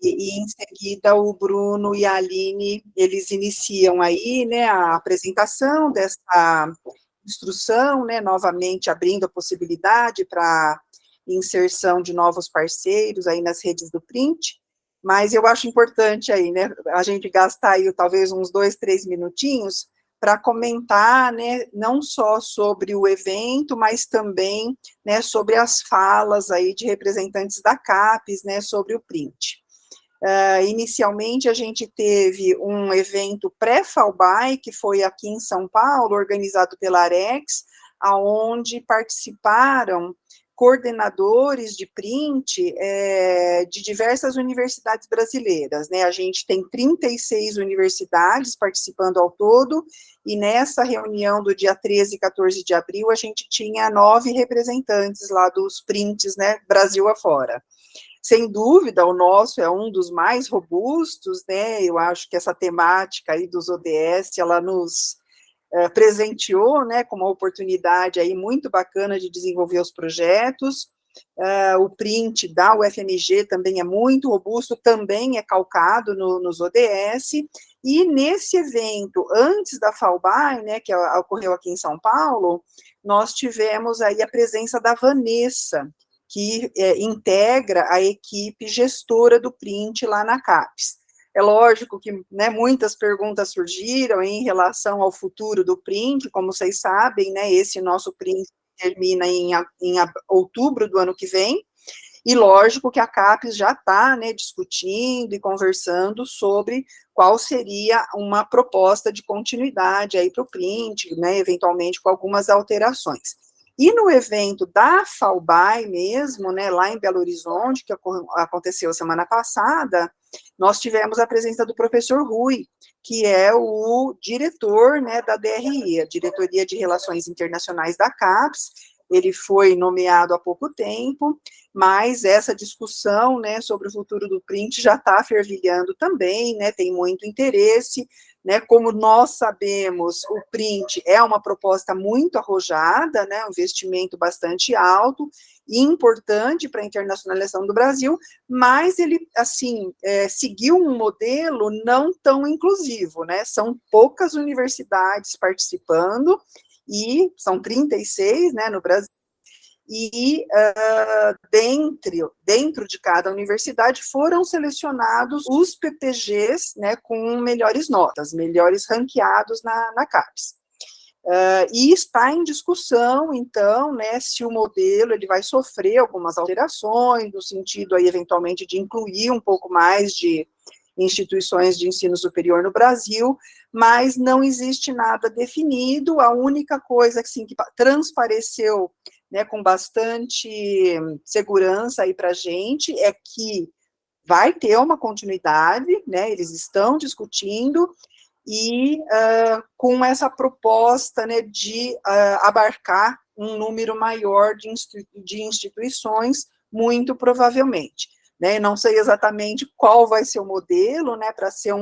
E em seguida o Bruno e a Aline, eles iniciam aí, né, a apresentação dessa instrução, né, novamente abrindo a possibilidade para inserção de novos parceiros aí nas redes do print, mas eu acho importante aí, né, a gente gastar aí talvez uns 2, 3 minutinhos para comentar, né, não só sobre o evento, mas também, né, sobre as falas aí de representantes da CAPES, né, sobre o print. Inicialmente, a gente teve um evento pré-FAUBAI, que foi aqui em São Paulo, organizado pela Arex, aonde participaram coordenadores de print de diversas universidades brasileiras, né? A gente tem 36 universidades participando ao todo, e nessa reunião do dia 13 e 14 de abril, a gente tinha 9 representantes lá dos prints, né, Brasil afora. Sem dúvida, o nosso é um dos mais robustos, né, eu acho que essa temática aí dos ODS, ela nos presenteou, né, com uma oportunidade aí muito bacana de desenvolver os projetos. O print da UFMG também é muito robusto, também é calcado nos ODS, e nesse evento, antes da FAUBAI, né, que ocorreu aqui em São Paulo, nós tivemos aí a presença da Vanessa, que integra a equipe gestora do print lá na CAPES. É lógico que, né, muitas perguntas surgiram em relação ao futuro do print, como vocês sabem, né, esse nosso print termina em outubro do ano que vem, e lógico que a CAPES já está, né, discutindo e conversando sobre qual seria uma proposta de continuidade aí para o print, né, eventualmente com algumas alterações. E no evento da FAUBAI mesmo, né, lá em Belo Horizonte, que aconteceu semana passada, nós tivemos a presença do professor Rui, que é o diretor, né, da DRI, a Diretoria de Relações Internacionais da CAPES. Ele foi nomeado há pouco tempo, mas essa discussão, né, sobre o futuro do print já está fervilhando também, né, tem muito interesse, né, como nós sabemos, o print é uma proposta muito arrojada, né, um investimento bastante alto e importante para a internacionalização do Brasil, mas ele, assim, seguiu um modelo não tão inclusivo, né, são poucas universidades participando, e são 36, né, no Brasil, e dentro de cada universidade foram selecionados os PPGs, né, com melhores notas, melhores ranqueados na CAPES. E está em discussão, então, né, se o modelo ele vai sofrer algumas alterações, no sentido, aí, eventualmente, de incluir um pouco mais de instituições de ensino superior no Brasil, mas não existe nada definido. A única coisa assim, que transpareceu, né, com bastante segurança aí para a gente é que vai ter uma continuidade, né, eles estão discutindo, e com essa proposta, né, de abarcar um número maior de instituições, muito provavelmente. Né, não sei exatamente qual vai ser o modelo, né, para ser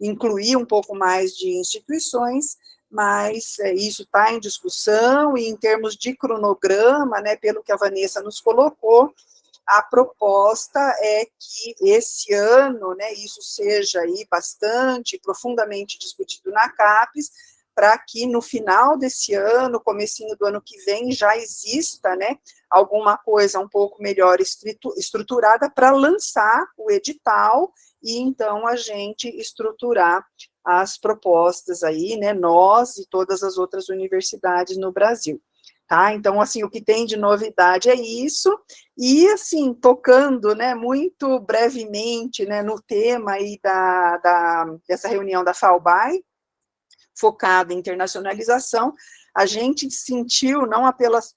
incluir um pouco mais de instituições, mas isso está em discussão, e em termos de cronograma, né, pelo que a Vanessa nos colocou, a proposta é que esse ano, né, isso seja aí bastante, profundamente discutido na CAPES, para que no final desse ano, comecinho do ano que vem, já exista, né, alguma coisa um pouco melhor estruturada para lançar o edital, e então a gente estruturar as propostas aí, né, nós e todas as outras universidades no Brasil. Tá? Então, assim, o que tem de novidade é isso, e, assim, tocando, né, muito brevemente, né, no tema aí dessa reunião da FAUBAI, focada em internacionalização, a gente sentiu, não apenas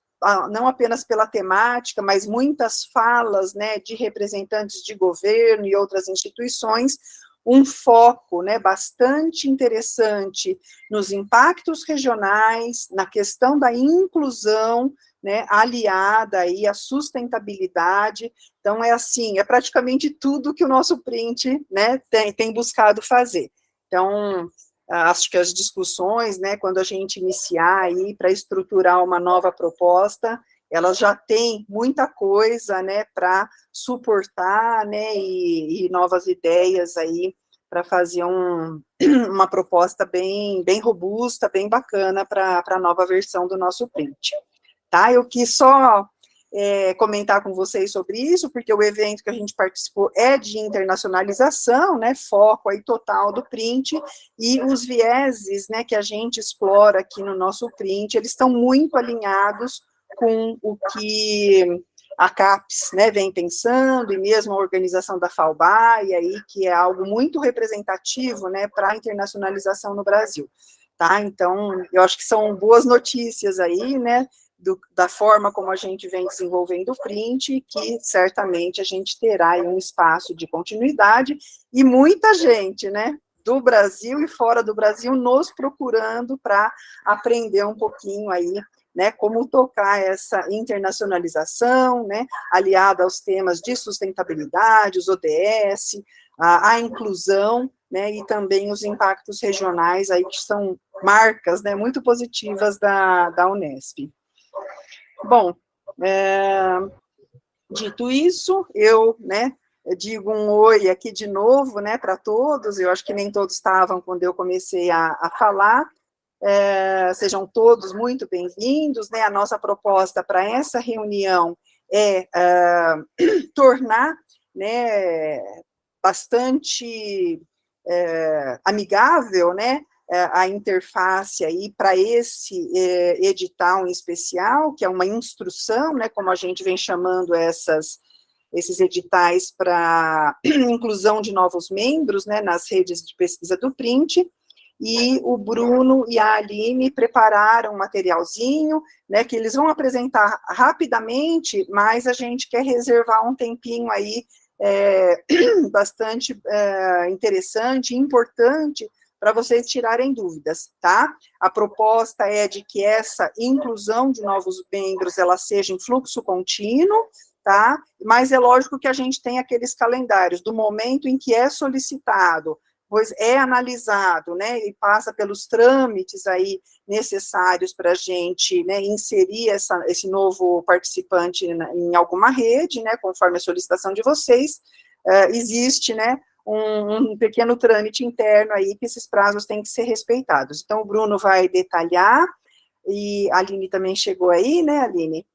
pela temática, mas muitas falas, né, de representantes de governo e outras instituições, um foco, né, bastante interessante nos impactos regionais, na questão da inclusão, né, aliada aí à sustentabilidade. Então, é assim, é praticamente tudo que o nosso print, né, tem buscado fazer. Então, acho que as discussões, né, quando a gente iniciar aí para estruturar uma nova proposta, elas já têm muita coisa, né, para suportar, né, e novas ideias aí para fazer uma proposta bem robusta, bem bacana para a nova versão do nosso print. Tá? Eu quis só comentar com vocês sobre isso, porque o evento que a gente participou é de internacionalização, né, foco aí total do print, e os vieses, né, que a gente explora aqui no nosso print, eles estão muito alinhados com o que a CAPES, né, vem pensando, e mesmo a organização da FAUBA, e aí que é algo muito representativo, né, para a internacionalização no Brasil, tá? Então, eu acho que são boas notícias aí, né, da forma como a gente vem desenvolvendo o print, que certamente a gente terá aí um espaço de continuidade, e muita gente, né, do Brasil e fora do Brasil, nos procurando para aprender um pouquinho aí, né, como tocar essa internacionalização, né, aliada aos temas de sustentabilidade, os ODS, a inclusão, né, e também os impactos regionais aí, que são marcas, né, muito positivas da Unesp. Bom, dito isso, eu, né, digo um oi aqui de novo, né, para todos, eu acho que nem todos estavam quando eu comecei a falar, sejam todos muito bem-vindos, né, a nossa proposta para essa reunião é tornar, né, bastante amigável, né, a interface aí para esse edital em especial, que é uma instrução, né, como a gente vem chamando esses editais para inclusão de novos membros, né, nas redes de pesquisa do print, e o Bruno e a Aline prepararam um materialzinho, né, que eles vão apresentar rapidamente, mas a gente quer reservar um tempinho aí bastante interessante, importante, para vocês tirarem dúvidas, tá? A proposta é de que essa inclusão de novos membros, ela seja em fluxo contínuo, tá? Mas é lógico que a gente tem aqueles calendários do momento em que é solicitado, pois é analisado, né, e passa pelos trâmites aí necessários para a gente, né, inserir esse novo participante em alguma rede, né, conforme a solicitação de vocês, existe, né, um pequeno trâmite interno aí, que esses prazos têm que ser respeitados. Então, o Bruno vai detalhar, e a Aline também chegou aí, né, Aline?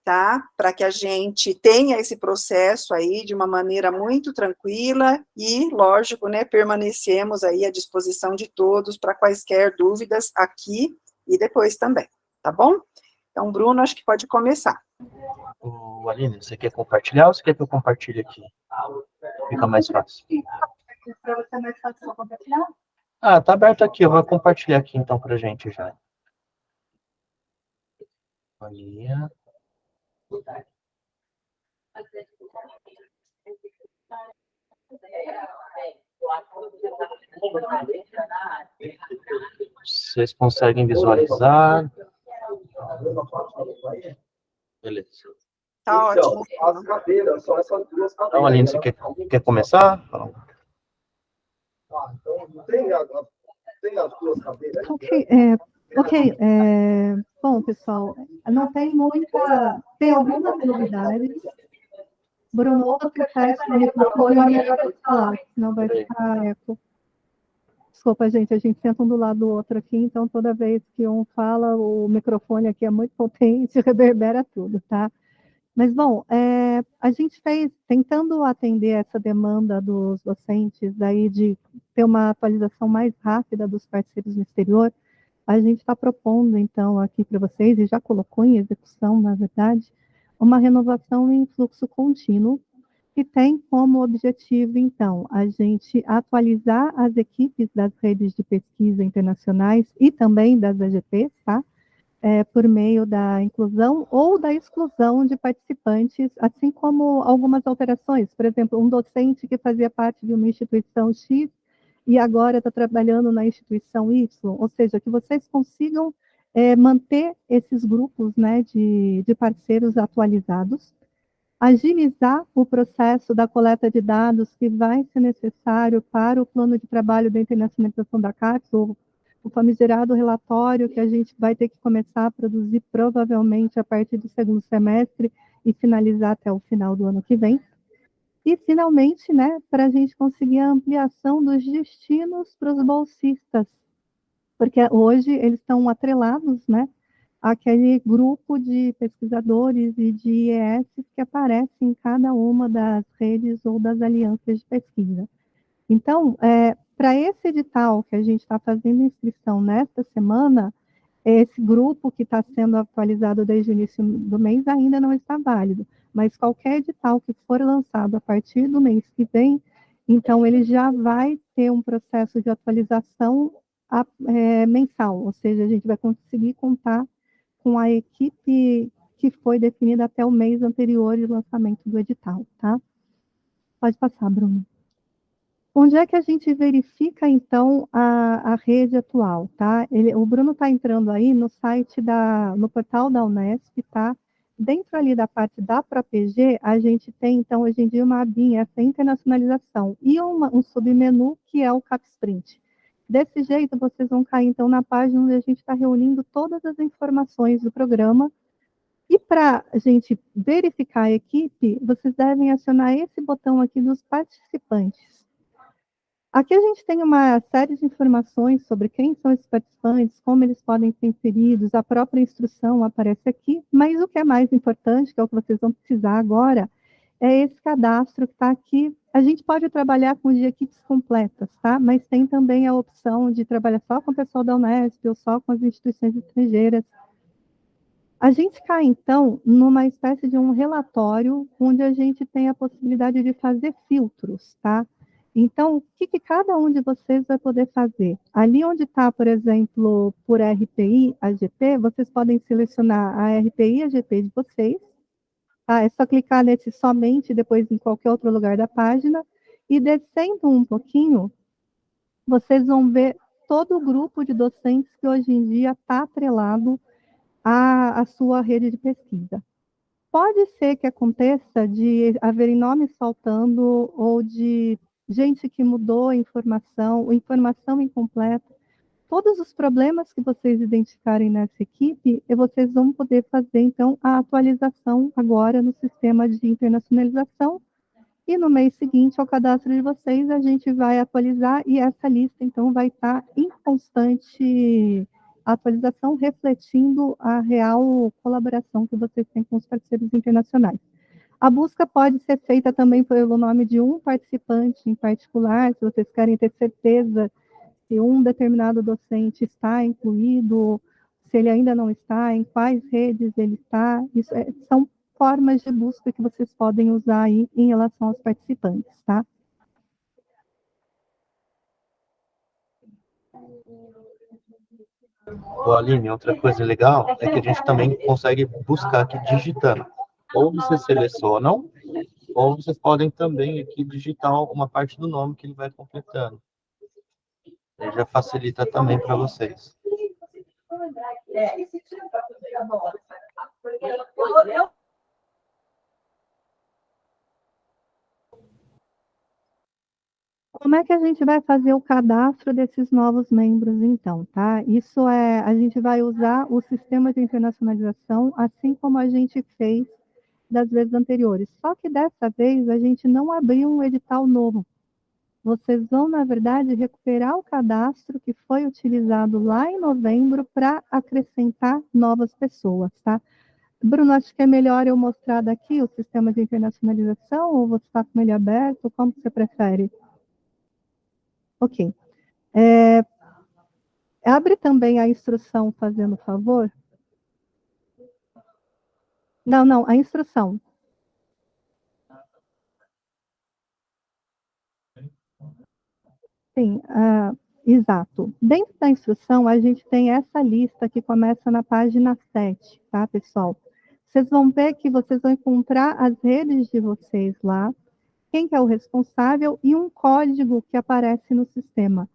Tá? Para que a gente tenha esse processo aí de uma maneira muito tranquila e, lógico, né, permanecemos aí à disposição de todos para quaisquer dúvidas aqui e depois também, tá bom? Então, Bruno, acho que pode começar. Aline, você quer compartilhar ou você quer que eu compartilhe aqui? Fica mais fácil. Para você é mais fácil só compartilhar? Tá aberto aqui, eu vou compartilhar aqui então pra gente já. Olha. Vocês conseguem visualizar? Beleza. Tá ótimo. As cadeiras, só essas duas cadeiras. Então, Aline, você quer começar? Então, tem as duas cadeiras. Bom, pessoal, não tem muita... Tem algumas novidades. Bruno, você fecha o microfone, é melhor você falar, senão vai ficar eco. Desculpa, gente, a gente senta um do lado do outro aqui, então toda vez que um fala, o microfone aqui é muito potente, reverbera tudo, tá? Mas, bom, a gente fez, tentando atender essa demanda dos docentes, aí de ter uma atualização mais rápida dos parceiros no exterior, a gente está propondo, então, aqui para vocês, e já colocou em execução, na verdade, uma renovação em fluxo contínuo, que tem como objetivo, então, a gente atualizar as equipes das redes de pesquisa internacionais e também das AGPs, tá? Por meio da inclusão ou da exclusão de participantes, assim como algumas alterações. Por exemplo, um docente que fazia parte de uma instituição X e agora está trabalhando na instituição Y, ou seja, que vocês consigam manter esses grupos, né, de parceiros atualizados, agilizar o processo da coleta de dados que vai ser necessário para o plano de trabalho da internacionalização da CAPES, ou o famigerado relatório que a gente vai ter que começar a produzir provavelmente a partir do segundo semestre e finalizar até o final do ano que vem. E, finalmente, né, para a gente conseguir a ampliação dos destinos para os bolsistas, porque hoje eles estão atrelados, né, àquele grupo de pesquisadores e de IES que aparece em cada uma das redes ou das alianças de pesquisa. Então, para esse edital que a gente está fazendo inscrição nesta semana, esse grupo que está sendo atualizado desde o início do mês ainda não está válido, mas qualquer edital que for lançado a partir do mês que vem, então ele já vai ter um processo de atualização mensal, ou seja, a gente vai conseguir contar com a equipe que foi definida até o mês anterior de lançamento do edital, tá? Pode passar, Bruno. Onde é que a gente verifica, então, a rede atual, tá? O Bruno está entrando aí no site no portal da Unesp, tá? Dentro ali da parte da ProPG, a gente tem, então, hoje em dia, uma abinha, essa internacionalização, e um submenu que é o CapSprint. Desse jeito, vocês vão cair, então, na página onde a gente está reunindo todas as informações do programa. E para a gente verificar a equipe, vocês devem acionar esse botão aqui dos participantes. Aqui a gente tem uma série de informações sobre quem são esses participantes, como eles podem ser inseridos, a própria instrução aparece aqui, mas o que é mais importante, que é o que vocês vão precisar agora, é esse cadastro que está aqui. A gente pode trabalhar com de equipes completas, tá? Mas tem também a opção de trabalhar só com o pessoal da Unesp ou só com as instituições estrangeiras. A gente cai, então, numa espécie de um relatório onde a gente tem a possibilidade de fazer filtros, tá? Então, o que cada um de vocês vai poder fazer? Ali onde está, por exemplo, por RPI, AGP, vocês podem selecionar a RPI e AGP de vocês. Tá? É só clicar nesse somente, depois em qualquer outro lugar da página. E descendo um pouquinho, vocês vão ver todo o grupo de docentes que hoje em dia está atrelado à sua rede de pesquisa. Pode ser que aconteça de haverem nomes faltando ou de gente que mudou a informação incompleta. Todos os problemas que vocês identificarem nessa equipe, vocês vão poder fazer, então, a atualização agora no sistema de internacionalização. E no mês seguinte, ao cadastro de vocês, a gente vai atualizar e essa lista, então, vai estar em constante atualização, refletindo a real colaboração que vocês têm com os parceiros internacionais. A busca pode ser feita também pelo nome de um participante em particular, se vocês querem ter certeza se um determinado docente está incluído, se ele ainda não está, em quais redes ele está. Isso são formas de busca que vocês podem usar aí em relação aos participantes, tá? Aline, outra coisa legal é que a gente também consegue buscar aqui digitando. Ou vocês selecionam, ou vocês podem também aqui digitar uma parte do nome que ele vai completando. Aí já facilita também para vocês. Como é que a gente vai fazer o cadastro desses novos membros, então, tá? Isso a gente vai usar o sistema de internacionalização, assim como a gente fez das vezes anteriores. Só que dessa vez a gente não abriu um edital novo. Vocês vão, na verdade, recuperar o cadastro que foi utilizado lá em novembro para acrescentar novas pessoas, tá? Bruno, acho que é melhor eu mostrar daqui o sistema de internacionalização ou você está com ele aberto? Como você prefere? Ok. Abre também a instrução, fazendo favor. Não, a instrução. Sim, exato. Dentro da instrução, a gente tem essa lista que começa na página 7, tá, pessoal? Vocês vão ver que vocês vão encontrar as redes de vocês lá, quem que é o responsável e um código que aparece no sistema.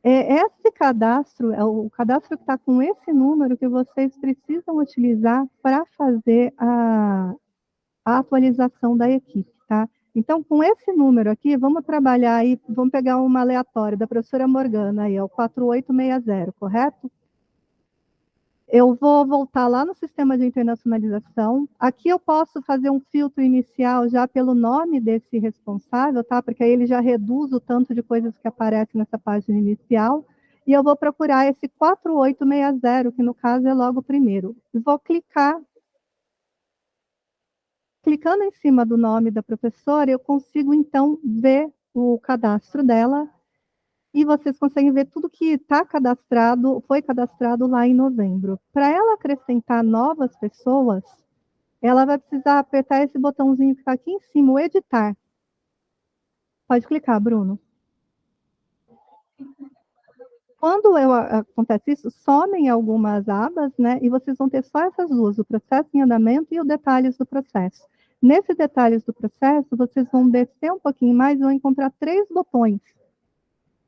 Esse cadastro, é o cadastro que está com esse número que vocês precisam utilizar para fazer a atualização da equipe, tá? Então, com esse número aqui, vamos trabalhar aí, vamos pegar uma aleatória da professora Morgana aí, é o 4860, correto? Eu vou voltar lá no sistema de internacionalização. Aqui eu posso fazer um filtro inicial já pelo nome desse responsável, tá? Porque aí ele já reduz o tanto de coisas que aparecem nessa página inicial. E eu vou procurar esse 4860, que no caso é logo o primeiro. E vou clicar. Clicando em cima do nome da professora, eu consigo, então, ver o cadastro dela. E vocês conseguem ver tudo que está cadastrado, foi cadastrado lá em novembro. Para ela acrescentar novas pessoas, ela vai precisar apertar esse botãozinho que está aqui em cima, o editar. Pode clicar, Bruno. Quando acontece isso, somem algumas abas, né? E vocês vão ter só essas duas, o processo em andamento e o detalhes do processo. Nesses detalhes do processo, vocês vão descer um pouquinho mais e vão encontrar 3 botões,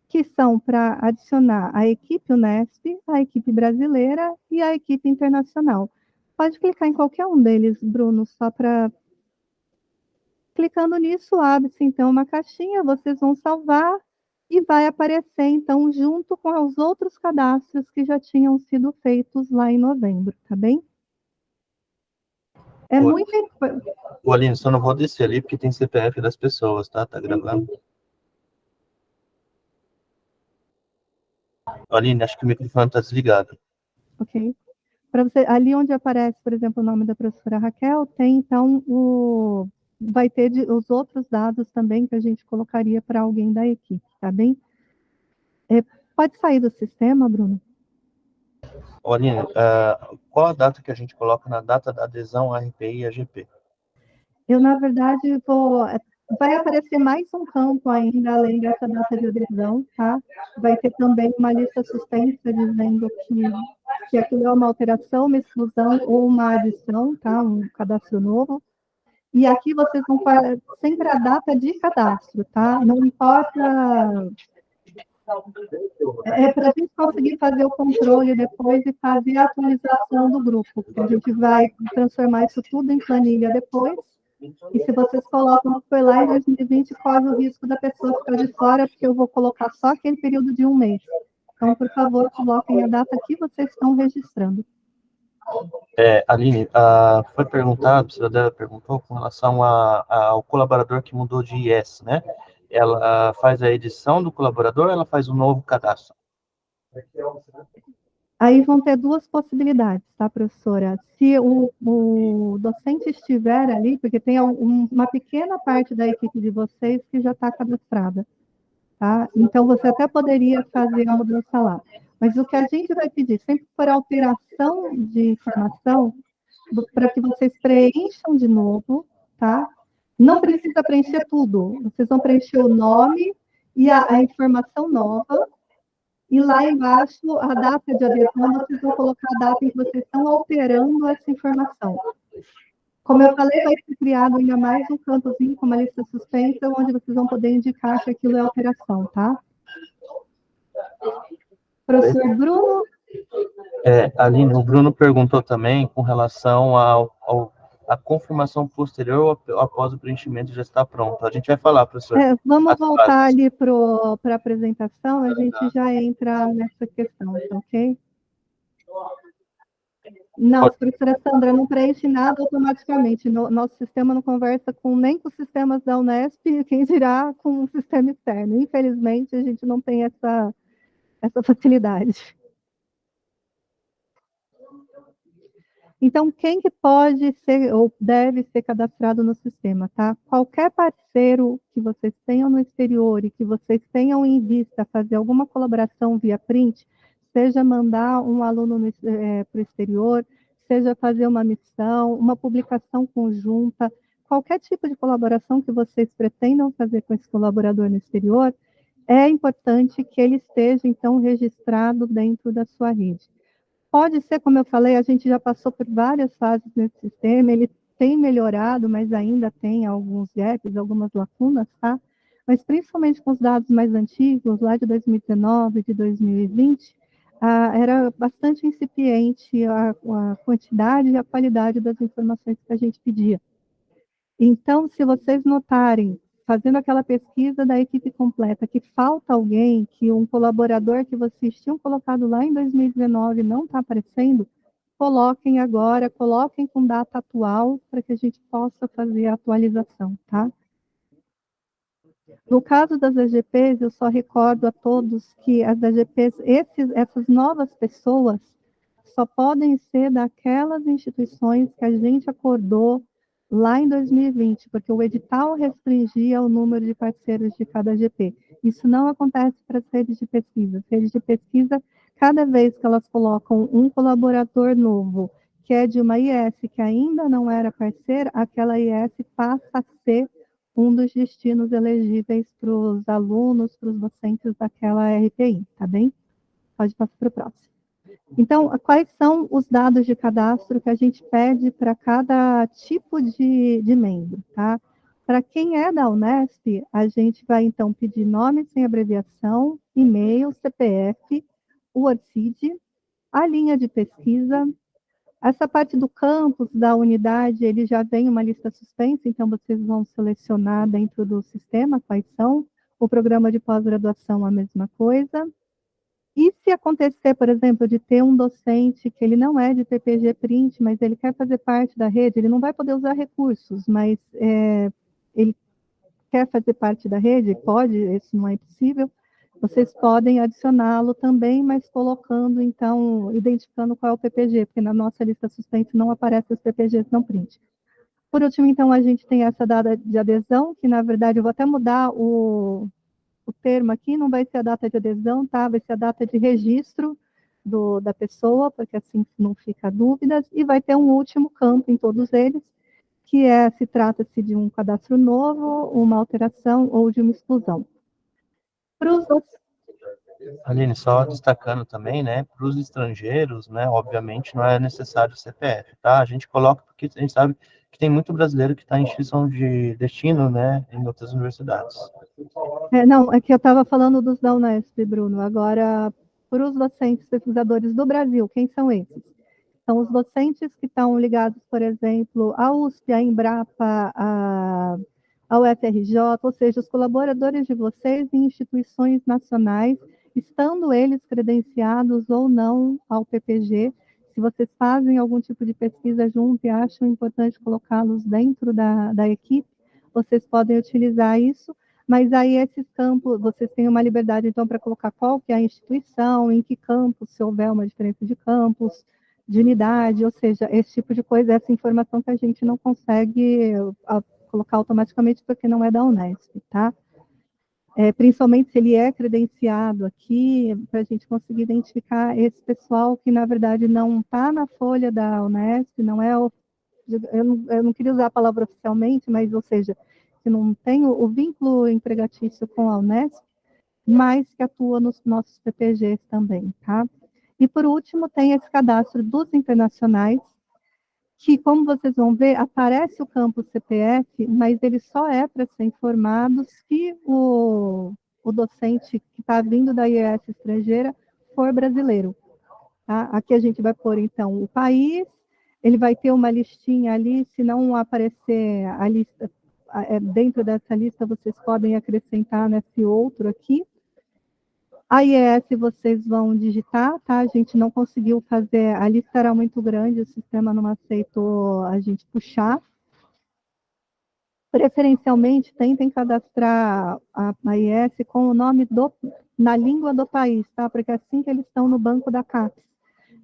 que são para adicionar a equipe Unesp, a equipe brasileira e a equipe internacional. Pode clicar em qualquer um deles, Bruno, só para... Clicando nisso, abre-se, então, uma caixinha, vocês vão salvar e vai aparecer, então, junto com os outros cadastros que já tinham sido feitos lá em novembro, tá bem? É muito... O Aline, só não vou descer ali porque tem CPF das pessoas, tá? Tá gravando. Aline, acho que o microfone está desligado. Ok. Para você, ali onde aparece, por exemplo, o nome da professora Raquel, tem, então, vai ter os outros dados também que a gente colocaria para alguém da equipe, tá bem? Pode sair do sistema, Bruno? Aline, qual a data que a gente coloca na data da adesão à RPI e à GP? Eu, na verdade, vai aparecer mais um campo ainda, além dessa data de adesão, tá? Vai ter também uma lista suspensa dizendo que aquilo é uma alteração, uma exclusão ou uma adição, tá? Um cadastro novo. E aqui vocês vão fazer sempre a data de cadastro, tá? Não importa... É para a gente conseguir fazer o controle depois e fazer a atualização do grupo, porque a gente vai transformar isso tudo em planilha depois. E se vocês colocam que foi lá em 2020, corre o risco da pessoa ficar de fora, porque eu vou colocar só aquele período de um mês. Então, por favor, coloquem a data que vocês estão registrando. Aline, foi perguntado, a cidadã perguntou com relação ao colaborador que mudou de IS, né? Ela faz a edição do colaborador ou ela faz um novo cadastro? Aí vão ter 2 possibilidades, tá, professora? Se o docente estiver ali, porque tem uma pequena parte da equipe de vocês que já está cadastrada, tá? Então, você até poderia fazer a mudança lá. Mas o que a gente vai pedir, sempre por alteração de informação, para que vocês preencham de novo, tá? Não precisa preencher tudo. Vocês vão preencher o nome e a informação nova. E lá embaixo, a data de adesão, vocês vão colocar a data em que vocês estão alterando essa informação. Como eu falei, vai ser criado ainda mais um campozinho com uma lista suspensa, onde vocês vão poder indicar que aquilo é alteração, tá? Professor Bruno? Aline, o Bruno perguntou também com relação à confirmação posterior após o preenchimento já está pronto. A gente vai falar, professor. Vamos voltar ali para a apresentação, a gente já entra nessa questão, tá ok? Não, professora Sandra, não preenche nada automaticamente. Nosso sistema não conversa nem com os sistemas da Unesp, quem dirá com o sistema externo. Infelizmente, a gente não tem essa facilidade. Então, quem que pode ser ou deve ser cadastrado no sistema, tá? Qualquer parceiro que vocês tenham no exterior e que vocês tenham em vista fazer alguma colaboração via print, seja mandar um aluno para o exterior, seja fazer uma missão, uma publicação conjunta, qualquer tipo de colaboração que vocês pretendam fazer com esse colaborador no exterior, é importante que ele esteja, então, registrado dentro da sua rede. Pode ser, como eu falei, a gente já passou por várias fases nesse sistema, ele tem melhorado, mas ainda tem alguns gaps, algumas lacunas, tá? Mas principalmente com os dados mais antigos, lá de 2019, de 2020, era bastante incipiente a quantidade e a qualidade das informações que a gente pedia. Então, se vocês notarem, fazendo aquela pesquisa da equipe completa, que falta alguém, que um colaborador que vocês tinham colocado lá em 2019 não está aparecendo, coloquem agora, coloquem com data atual, para que a gente possa fazer a atualização, tá? No caso das AGPs, eu só recordo a todos que as AGPs, essas novas pessoas, só podem ser daquelas instituições que a gente acordou lá em 2020, porque o edital restringia o número de parceiros de cada AGP. Isso não acontece para as redes de pesquisa. As redes de pesquisa, cada vez que elas colocam um colaborador novo, que é de uma IS que ainda não era parceira, aquela IS passa a ser um dos destinos elegíveis para os alunos, para os docentes daquela RPI, tá bem? Pode passar para o próximo. Então, quais são os dados de cadastro que a gente pede para cada tipo de membro, tá? Para quem é da Unesp, a gente vai, então, pedir nome sem abreviação, e-mail, CPF, o ORCID, a linha de pesquisa. Essa parte do campus, da unidade, ele já vem uma lista suspensa, então vocês vão selecionar dentro do sistema quais são. O programa de pós-graduação, a mesma coisa. E se acontecer, por exemplo, de ter um docente que ele não é de PPG Print, mas ele quer fazer parte da rede, ele não vai poder usar recursos, mas ele quer fazer parte da rede, pode, isso não é impossível, vocês podem adicioná-lo também, mas colocando, então, identificando qual é o PPG, porque na nossa lista suspensa não aparecem os PPGs não print. Por último, então, a gente tem essa data de adesão, que, na verdade, eu vou até mudar o termo aqui, não vai ser a data de adesão, tá? Vai ser a data de registro da pessoa, porque assim não fica dúvidas, e vai ter um último campo em todos eles, que se trata-se de um cadastro novo, uma alteração ou de uma exclusão. Para os outros... Aline, só destacando também, né, para os estrangeiros, né, obviamente não é necessário o CPF, tá? A gente coloca porque a gente sabe que tem muito brasileiro que está em instituição de destino, né, em outras universidades. Não, é que eu estava falando dos da Unesp, Bruno. Agora, para os docentes pesquisadores do Brasil, quem são esses? São os docentes que estão ligados, por exemplo, à USP, à Embrapa, ao UFRJ, ou seja, os colaboradores de vocês em instituições nacionais, estando eles credenciados ou não ao PPG. Se vocês fazem algum tipo de pesquisa junto e acham importante colocá-los dentro da equipe, vocês podem utilizar isso, mas aí esses campos, vocês têm uma liberdade, então, para colocar qual que é a instituição, em que campus, se houver uma diferença de campus, de unidade, ou seja, esse tipo de coisa, essa informação que a gente não consegue colocar automaticamente porque não é da Unesp, tá? Principalmente se ele é credenciado aqui, para a gente conseguir identificar esse pessoal que, na verdade, não está na folha da Unesp, não é, eu não queria usar a palavra oficialmente, mas, ou seja, que não tem o vínculo empregatício com a Unesp, mas que atua nos nossos PPGs também, tá? E, por último, tem esse cadastro dos internacionais, que, como vocês vão ver, aparece o campo CPF, mas ele só é para ser informado se o docente que está vindo da IES estrangeira for brasileiro. Tá? Aqui a gente vai pôr, então, o país, ele vai ter uma listinha ali, se não aparecer a lista, dentro dessa lista, vocês podem acrescentar nesse outro aqui. A IES vocês vão digitar, tá? A gente não conseguiu fazer, a lista era muito grande, o sistema não aceitou a gente puxar. Preferencialmente, tentem cadastrar a IES com o nome na língua do país, tá? Porque é assim que eles estão no banco da CAPES.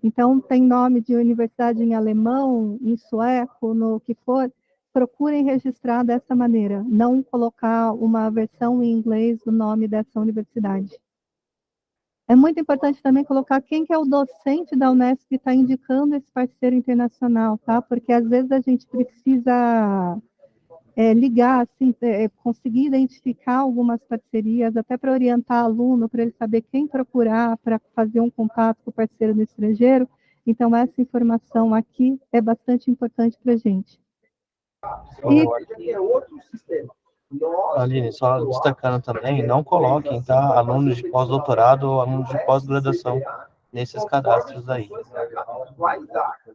Então, tem nome de universidade em alemão, em sueco, no que for, procurem registrar dessa maneira, não colocar uma versão em inglês do nome dessa universidade. É muito importante também colocar quem que é o docente da Unesp que está indicando esse parceiro internacional, tá? Porque às vezes a gente precisa ligar, assim, conseguir identificar algumas parcerias, até para orientar aluno, para ele saber quem procurar para fazer um contato com o parceiro no estrangeiro. Então, essa informação aqui é bastante importante para a gente. E é outro sistema. Aline, só destacando também, não coloquem, tá, alunos de pós-doutorado ou alunos de pós-graduação nesses cadastros aí.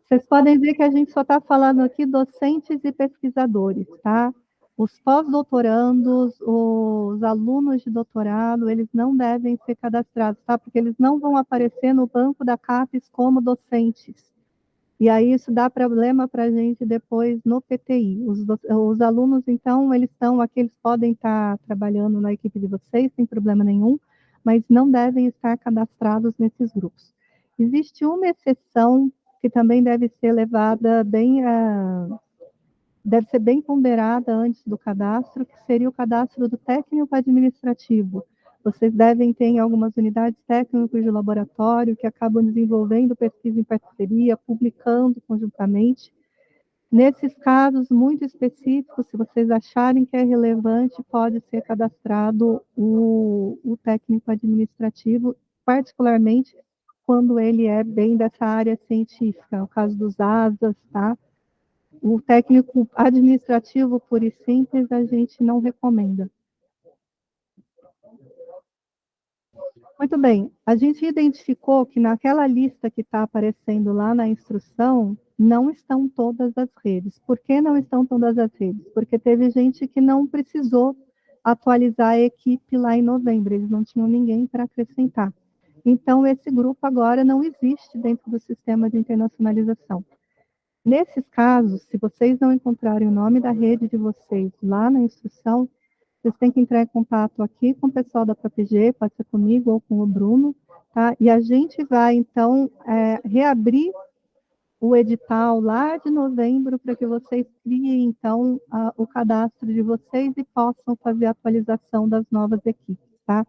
Vocês podem ver que a gente só está falando aqui docentes e pesquisadores, tá? Os pós-doutorandos, os alunos de doutorado, eles não devem ser cadastrados, tá? Porque eles não vão aparecer no banco da CAPES como docentes. E aí isso dá problema para a gente depois no PTI. Os alunos, então, eles estão aqui, eles podem estar trabalhando na equipe de vocês, sem problema nenhum, mas não devem estar cadastrados nesses grupos. Existe uma exceção que também deve ser levada bem, deve ser bem ponderada antes do cadastro, que seria o cadastro do técnico administrativo. Vocês devem ter em algumas unidades técnicas de laboratório que acabam desenvolvendo pesquisa em parceria, publicando conjuntamente. Nesses casos muito específicos, se vocês acharem que é relevante, pode ser cadastrado o técnico administrativo, particularmente quando ele é bem dessa área científica, o caso dos ASAs, tá? O técnico administrativo, puro e simples, a gente não recomenda. Muito bem, a gente identificou que naquela lista que está aparecendo lá na instrução, não estão todas as redes. Por que não estão todas as redes? Porque teve gente que não precisou atualizar a equipe lá em novembro, eles não tinham ninguém para acrescentar. Então, esse grupo agora não existe dentro do sistema de internacionalização. Nesses casos, se vocês não encontrarem o nome da rede de vocês lá na instrução, vocês têm que entrar em contato aqui com o pessoal da PPG, pode ser comigo ou com o Bruno, tá? E a gente vai, então, reabrir o edital lá de novembro para que vocês criem, então, o cadastro de vocês e possam fazer a atualização das novas equipes, tá?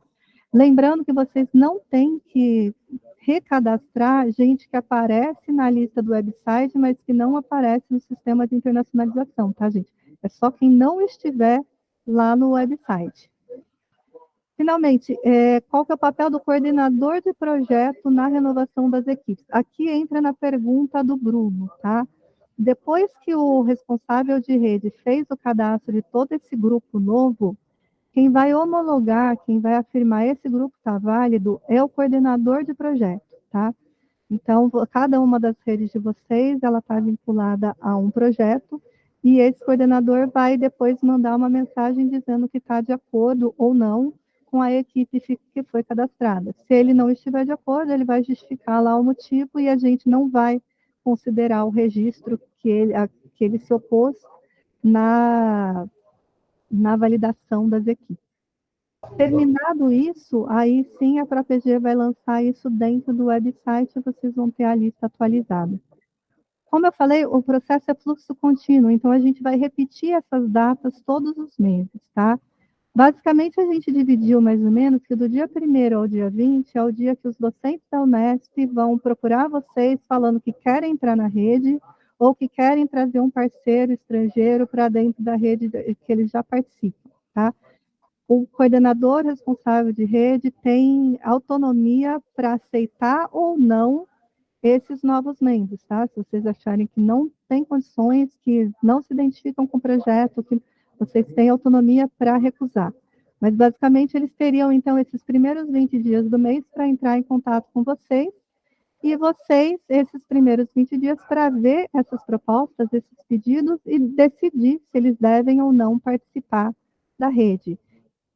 Lembrando que vocês não têm que recadastrar gente que aparece na lista do website, mas que não aparece no sistema de internacionalização, tá, gente? É só quem não estiver lá no website. Finalmente, qual que é o papel do coordenador de projeto na renovação das equipes? Aqui entra na pergunta do Bruno, tá? Depois que o responsável de rede fez o cadastro de todo esse grupo novo, quem vai homologar, quem vai afirmar esse grupo está válido é o coordenador de projeto, tá? Então, cada uma das redes de vocês, ela está vinculada a um projeto, e esse coordenador vai depois mandar uma mensagem dizendo que está de acordo ou não com a equipe que foi cadastrada. Se ele não estiver de acordo, ele vai justificar lá o motivo e a gente não vai considerar o registro que ele se opôs na validação das equipes. Terminado isso, aí sim a ProPG vai lançar isso dentro do website e vocês vão ter a lista atualizada. Como eu falei, o processo é fluxo contínuo, então a gente vai repetir essas datas todos os meses, tá? Basicamente, a gente dividiu mais ou menos que do dia 1º ao dia 20 é o dia que os docentes da Unesp vão procurar vocês falando que querem entrar na rede ou que querem trazer um parceiro estrangeiro para dentro da rede que eles já participam, tá? O coordenador responsável de rede tem autonomia para aceitar ou não esses novos membros, tá? Se vocês acharem que não tem condições, que não se identificam com o projeto, que vocês têm autonomia para recusar. Mas, basicamente, eles teriam, então, esses primeiros 20 dias do mês para entrar em contato com vocês, e vocês, esses primeiros 20 dias, para ver essas propostas, esses pedidos, e decidir se eles devem ou não participar da rede.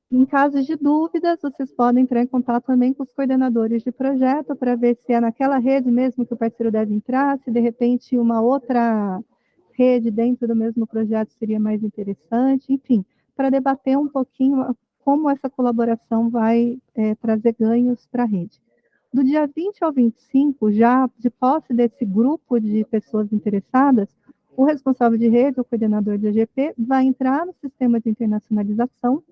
Em caso de dúvidas, vocês podem entrar em contato também com os coordenadores de projeto para ver se é naquela rede mesmo que o parceiro deve entrar, se de repente uma outra rede dentro do mesmo projeto seria mais interessante, enfim, para debater um pouquinho como essa colaboração vai trazer ganhos para a rede. Do dia 20 ao 25, já de posse desse grupo de pessoas interessadas, o responsável de rede, o coordenador de AGP, vai entrar no sistema de internacionalização,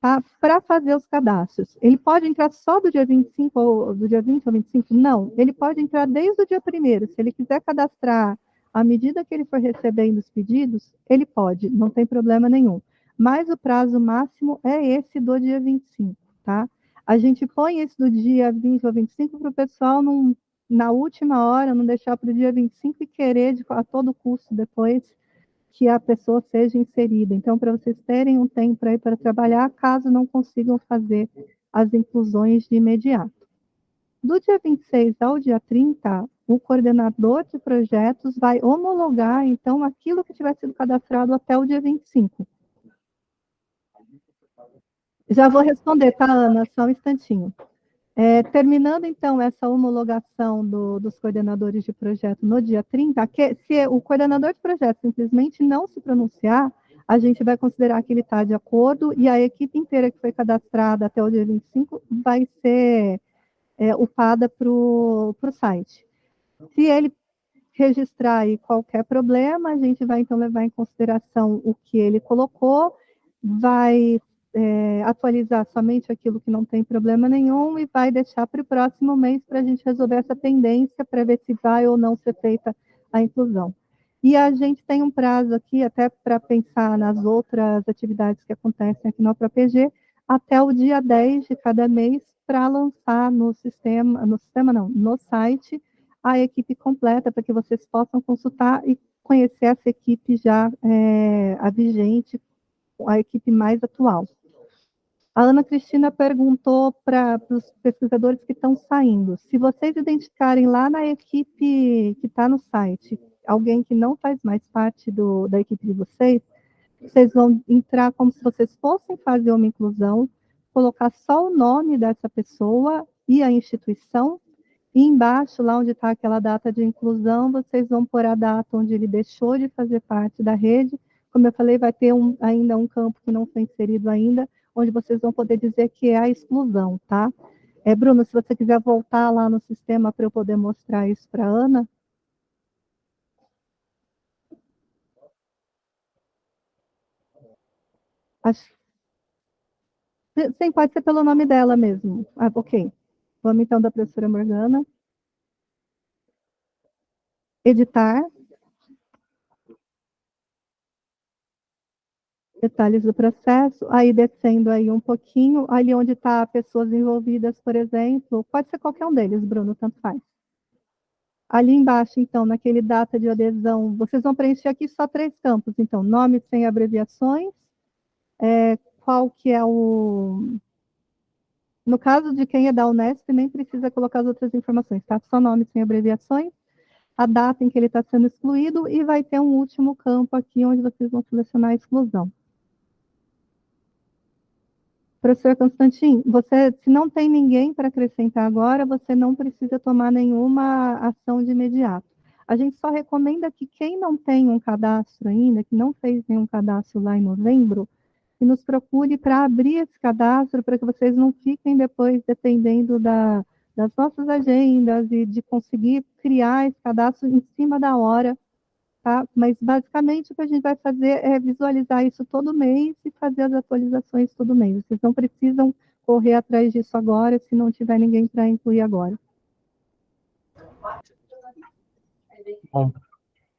tá, para fazer os cadastros. Ele pode entrar só do dia 25 ou do dia 20 ao 25? Não, ele pode entrar desde o dia 1º. Se ele quiser cadastrar à medida que ele for recebendo os pedidos, ele pode, não tem problema nenhum. Mas o prazo máximo é esse do dia 25, tá? A gente põe esse do dia 20 ao 25 para o pessoal na última hora, não deixar para o dia 25 e querer a todo custo depois que a pessoa seja inserida. Então, para vocês terem um tempo aí para trabalhar, caso não consigam fazer as inclusões de imediato. Do dia 26 ao dia 30, o coordenador de projetos vai homologar, então, aquilo que tiver sido cadastrado até o dia 25. Já vou responder, tá, Ana? Só um instantinho. Terminando, então, essa homologação dos coordenadores de projeto no dia 30, se o coordenador de projeto simplesmente não se pronunciar, a gente vai considerar que ele está de acordo e a equipe inteira que foi cadastrada até o dia 25 vai ser upada para o site. Se ele registrar aí qualquer problema, a gente vai, então, levar em consideração o que ele colocou, vai atualizar somente aquilo que não tem problema nenhum e vai deixar para o próximo mês para a gente resolver essa pendência para ver se vai ou não ser feita a inclusão. E a gente tem um prazo aqui até para pensar nas outras atividades que acontecem aqui no ProPG, até o dia 10 de cada mês para lançar no site a equipe completa para que vocês possam consultar e conhecer essa equipe já a vigente, a equipe mais atual. A Ana Cristina perguntou para os pesquisadores que estão saindo, se vocês identificarem lá na equipe que está no site, alguém que não faz mais parte da equipe de vocês vão entrar como se vocês fossem fazer uma inclusão, colocar só o nome dessa pessoa e a instituição, e embaixo, lá onde está aquela data de inclusão, vocês vão pôr a data onde ele deixou de fazer parte da rede. Como eu falei, vai ter ainda um campo que não foi inserido ainda, onde vocês vão poder dizer que é a exclusão, tá? Bruno, se você quiser voltar lá no sistema para eu poder mostrar isso para a Ana. Sim, pode ser pelo nome dela mesmo. Ok. Vamos então da professora Morgana. Editar. Detalhes do processo, aí descendo aí um pouquinho, ali onde está pessoas envolvidas, por exemplo, pode ser qualquer um deles, Bruno, tanto faz. Ali embaixo, então, naquele data de adesão, vocês vão preencher aqui só 3 campos, então, nome sem abreviações, qual que é o... No caso de quem é da Unesp, nem precisa colocar as outras informações, tá? Só nome sem abreviações, a data em que ele está sendo excluído, e vai ter um último campo aqui, onde vocês vão selecionar a exclusão. Professor Constantin, se não tem ninguém para acrescentar agora, você não precisa tomar nenhuma ação de imediato. A gente só recomenda que quem não tem um cadastro ainda, que não fez nenhum cadastro lá em novembro, que nos procure para abrir esse cadastro, para que vocês não fiquem depois dependendo das nossas agendas e de conseguir criar esse cadastro em cima da hora. Tá? Mas, basicamente, o que a gente vai fazer é visualizar isso todo mês e fazer as atualizações todo mês. Vocês não precisam correr atrás disso agora, se não tiver ninguém para incluir agora. Bom,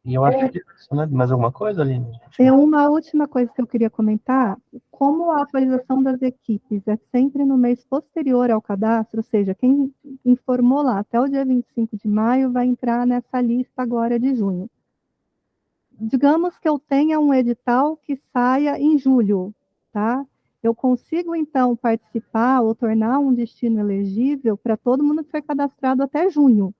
e eu acho que isso, né? Mais alguma coisa, Aline? Uma última coisa que eu queria comentar, como a atualização das equipes é sempre no mês posterior ao cadastro, ou seja, quem informou lá até o dia 25 de maio vai entrar nessa lista agora de junho. Digamos que eu tenha um edital que saia em julho, tá? Eu consigo, então, participar ou tornar um destino elegível para todo mundo que foi cadastrado até junho.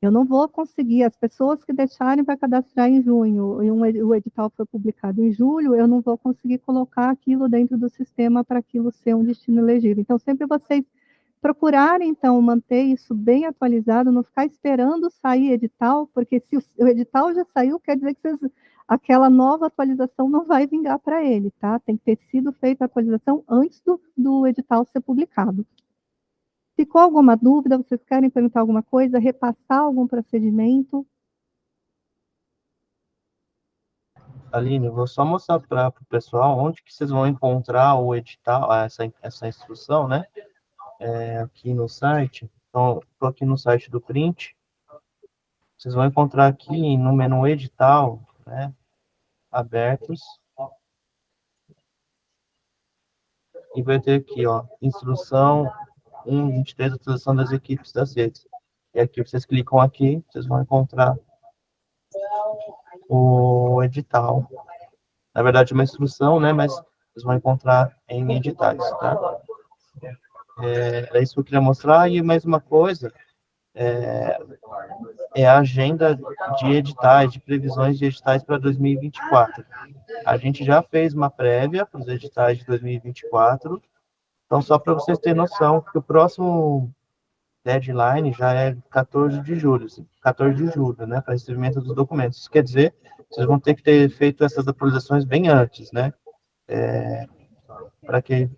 Eu não vou conseguir, as pessoas que deixarem para cadastrar em junho, e o edital foi publicado em julho, eu não vou conseguir colocar aquilo dentro do sistema para aquilo ser um destino elegível. Então, sempre vocês procurarem, então, manter isso bem atualizado, não ficar esperando sair edital, porque se o edital já saiu, quer dizer que aquela nova atualização não vai vingar para ele, tá? Tem que ter sido feita a atualização antes do edital ser publicado. Ficou alguma dúvida? Vocês querem perguntar alguma coisa? Repassar algum procedimento? Aline, eu vou só mostrar para o pessoal onde que vocês vão encontrar o edital, essa instrução, né? Aqui no site. Então, estou aqui no site do Print. Vocês vão encontrar aqui no menu edital, né? Abertos. E vai ter aqui, ó, instrução 1.23, atualização das equipes das redes. E aqui, vocês clicam aqui, vocês vão encontrar o edital. Na verdade, uma instrução, né? Mas vocês vão encontrar em editais, tá? É isso que eu queria mostrar. E mais uma coisa, é a agenda de editais, de previsões de editais para 2024. A gente já fez uma prévia para os editais de 2024, então só para vocês terem noção que o próximo deadline já é 14 de julho, 14 de julho, né, para recebimento dos documentos. Isso quer dizer, vocês vão ter que ter feito essas atualizações bem antes, né, para que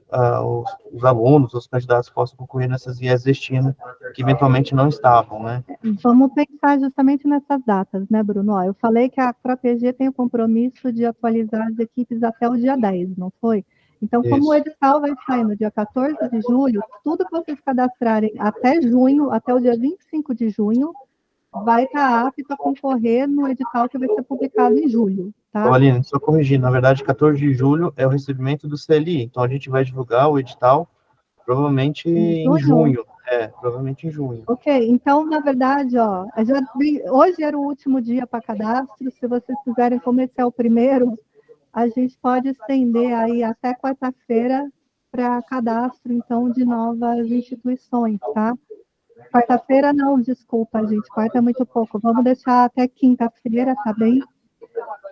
os alunos, os candidatos possam concorrer nessas IES destino que eventualmente não estavam, né. Vamos pensar justamente nessas datas, né, Bruno? Ó, eu falei que a ProPG tem o compromisso de atualizar as equipes até o dia 10, não foi? Então, como o edital vai sair no dia 14 de julho, tudo que vocês cadastrarem até junho, até o dia 25 de junho, vai estar apto a concorrer no edital que vai ser publicado em julho, tá? Aline, só corrigir, na verdade, 14 de julho é o recebimento do CLI, então a gente vai divulgar o edital provavelmente em junho. Provavelmente em junho. Ok, então, na verdade, ó, hoje era o último dia para cadastro, se vocês quiserem, como esse é o primeiro, a gente pode estender aí até quarta-feira para cadastro, então, de novas instituições, tá? Quarta-feira não, desculpa, gente, quarta é muito pouco, vamos deixar até quinta-feira, tá bem?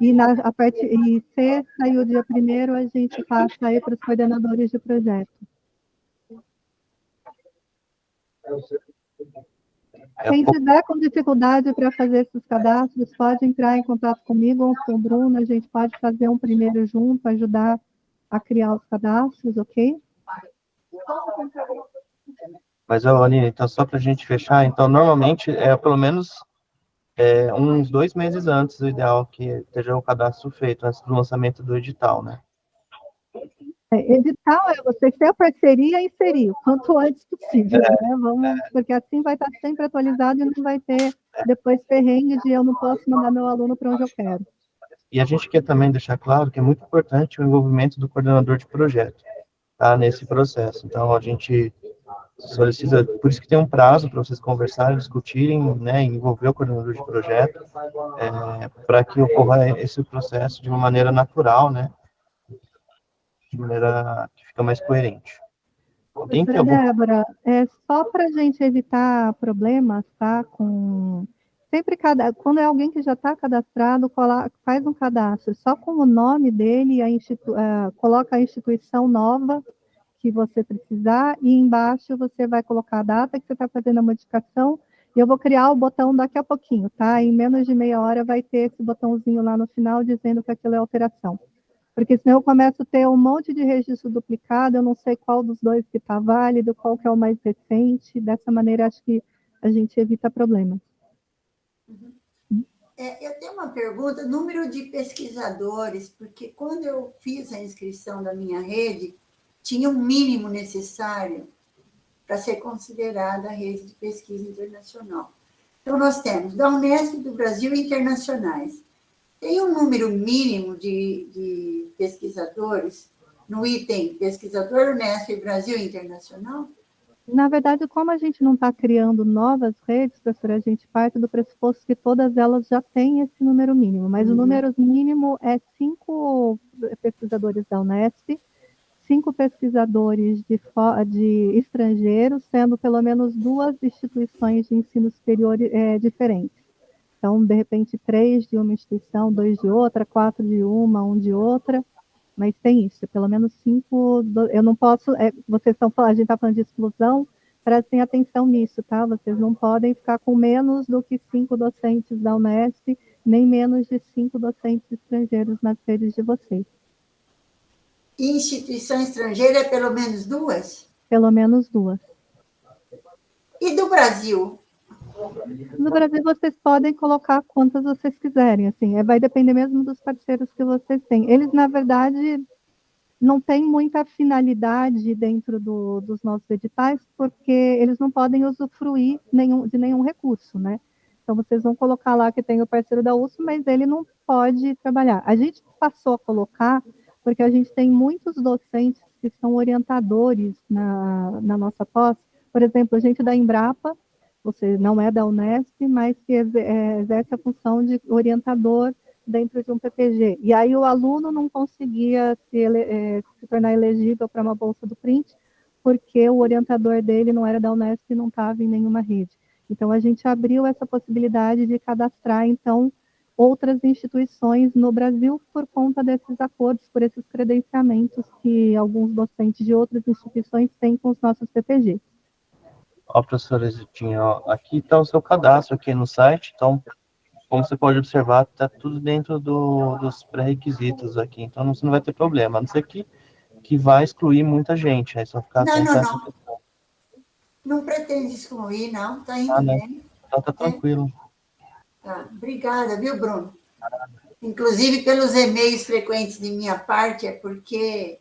E sexta e o dia primeiro a gente passa aí para os coordenadores de projeto. Quem tiver com dificuldade para fazer esses cadastros, pode entrar em contato comigo ou com o Bruno, a gente pode fazer um primeiro junto, ajudar a criar os cadastros, ok? Mas, Aline, então só para a gente fechar, então normalmente pelo menos uns 2 meses antes, o ideal que esteja o cadastro feito, antes do lançamento do edital, né? Edital é você ter a parceria e inserir o quanto antes possível, né? Porque assim vai estar sempre atualizado e não vai ter depois perrengue de eu não posso mandar meu aluno para onde eu quero. E a gente quer também deixar claro que é muito importante o envolvimento do coordenador de projeto, tá, nesse processo. Então, a gente solicita, por isso que tem um prazo para vocês conversarem, discutirem, né, envolver o coordenador de projeto, para que ocorra esse processo de uma maneira natural, né, de maneira que fica mais coerente. Professora Débora, só para a gente evitar problemas, tá? Quando é alguém que já está cadastrado, faz um cadastro só com o nome dele, coloca a instituição nova que você precisar, e embaixo você vai colocar a data que você está fazendo a modificação, e eu vou criar o botão daqui a pouquinho, tá? Em menos de meia hora vai ter esse botãozinho lá no final dizendo que aquilo é alteração. Porque senão eu começo a ter um monte de registro duplicado, eu não sei qual dos dois que está válido, qual que é o mais recente, dessa maneira acho que a gente evita problemas. Eu tenho uma pergunta, número de pesquisadores, porque quando eu fiz a inscrição da minha rede, tinha um mínimo necessário para ser considerada a rede de pesquisa internacional. Então, nós temos da Unesp, do Brasil e internacionais. Tem um número mínimo de pesquisadores no item pesquisador, Unesp, Brasil e internacional? Na verdade, como a gente não está criando novas redes, professora, a gente parte do pressuposto que todas elas já têm esse número mínimo, mas o número mínimo é 5 pesquisadores da Unesp, 5 pesquisadores de estrangeiros, sendo pelo menos 2 instituições de ensino superior diferentes. Então, de repente, 3 de uma instituição, 2 de outra, 4 de uma, 1 de outra, mas tem isso, pelo menos 5, eu não posso, a gente está falando de exclusão, prestem atenção nisso, tá? Vocês não podem ficar com menos do que 5 docentes da Unesp, nem menos de 5 docentes estrangeiros nas redes de vocês. Instituição estrangeira é pelo menos 2? Pelo menos 2. E do Brasil? No Brasil, vocês podem colocar quantas vocês quiserem, assim, vai depender mesmo dos parceiros que vocês têm. Eles, na verdade, não têm muita finalidade dentro dos nossos editais, porque eles não podem usufruir de nenhum recurso, né? Então, vocês vão colocar lá que tem o parceiro da USP, mas ele não pode trabalhar. A gente passou a colocar, porque a gente tem muitos docentes que são orientadores na nossa pós. Por exemplo, a gente da Embrapa, você não é da Unesp, mas que exerce a função de orientador dentro de um PPG. E aí o aluno não conseguia se tornar elegível para uma bolsa do Print, porque o orientador dele não era da Unesp e não estava em nenhuma rede. Então, a gente abriu essa possibilidade de cadastrar, então, outras instituições no Brasil por conta desses acordos, por esses credenciamentos que alguns docentes de outras instituições têm com os nossos PPGs. Ó, professora Zitinha, ó, aqui está o seu cadastro aqui no site, então, como você pode observar, está tudo dentro dos pré-requisitos aqui, então você não vai ter problema, a não ser que vai excluir muita gente, aí só ficar Não, atento a não, essa não. questão. Não pretende excluir, não. Está indo Ah, não. bem. Então tá tranquilo. Tá. Obrigada, viu, Bruno? Inclusive, pelos e-mails frequentes de minha parte, é porque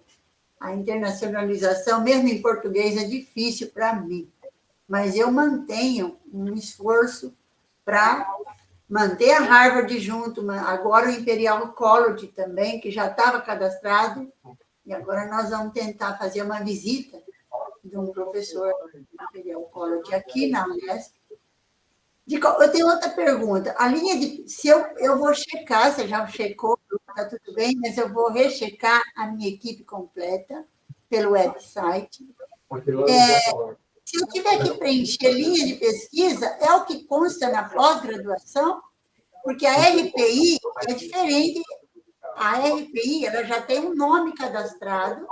a internacionalização, mesmo em português, é difícil para mim. Mas eu mantenho um esforço para manter a Harvard junto, agora o Imperial College também, que já estava cadastrado, e agora nós vamos tentar fazer uma visita de um professor do Imperial College aqui na Unesp. Eu tenho outra pergunta. A linha de... Se eu vou checar, você já checou, está tudo bem, mas eu vou rechecar a minha equipe completa pelo website. Se eu tiver que preencher linha de pesquisa, é o que consta na pós-graduação? Porque a RPI é diferente. A RPI ela já tem um nome cadastrado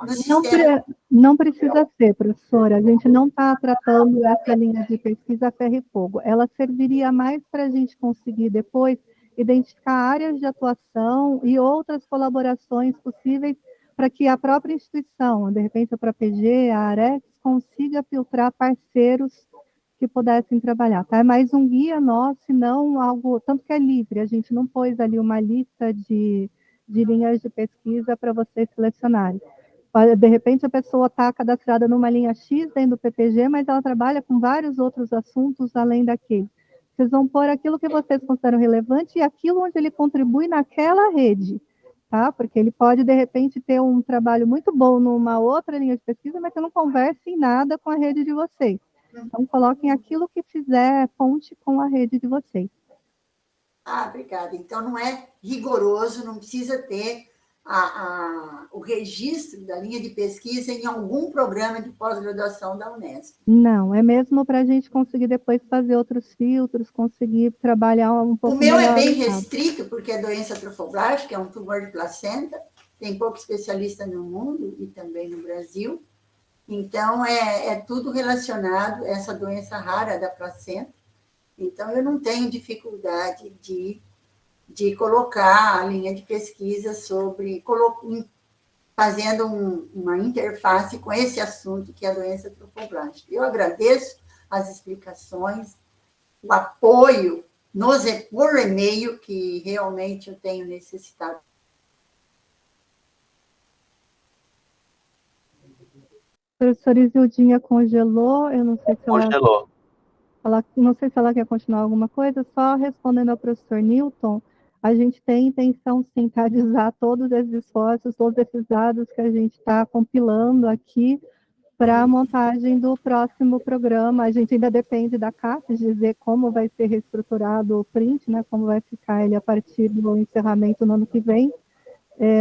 no sistema. Não precisa ser, professora. A gente não está tratando essa linha de pesquisa a ferro e fogo. Ela serviria mais para a gente conseguir depois identificar áreas de atuação e outras colaborações possíveis para que a própria instituição, de repente a PG, a AREX, consiga filtrar parceiros que pudessem trabalhar. Tá? É mais um guia nosso, e não algo, tanto que é livre, a gente não pôs ali uma lista de linhas de pesquisa para vocês selecionarem. De repente, a pessoa está cadastrada numa linha X dentro do PPG, mas ela trabalha com vários outros assuntos além daquele. Vocês vão pôr aquilo que vocês consideram relevante e aquilo onde ele contribui naquela rede, tá? Porque ele pode, de repente, ter um trabalho muito bom numa outra linha de pesquisa, mas que não converse em nada com a rede de vocês. Então, coloquem aquilo que fizer ponte com a rede de vocês. Ah, obrigada. Então, não é rigoroso, não precisa ter o registro da linha de pesquisa em algum programa de pós-graduação da Unesp. Não, é mesmo para a gente conseguir depois fazer outros filtros, conseguir trabalhar um pouco melhor. O meu é bem restrito, porque é doença trofoblástica, é um tumor de placenta, tem pouco especialista no mundo e também no Brasil. Então, é tudo relacionado a essa doença rara da placenta. Então, eu não tenho dificuldade de colocar a linha de pesquisa fazendo uma interface com esse assunto, que é a doença trofoblástica. Eu agradeço as explicações, o apoio por e-mail, que realmente eu tenho necessitado. A professora Isildinha congelou, eu não sei se Congelou. Não sei se ela quer continuar alguma coisa, só respondendo ao professor Newton, a gente tem intenção, sim, de usar todos esses esforços, todos esses dados que a gente está compilando aqui para a montagem do próximo programa. A gente ainda depende da CAPES dizer como vai ser reestruturado o print, né, como vai ficar ele a partir do encerramento no ano que vem.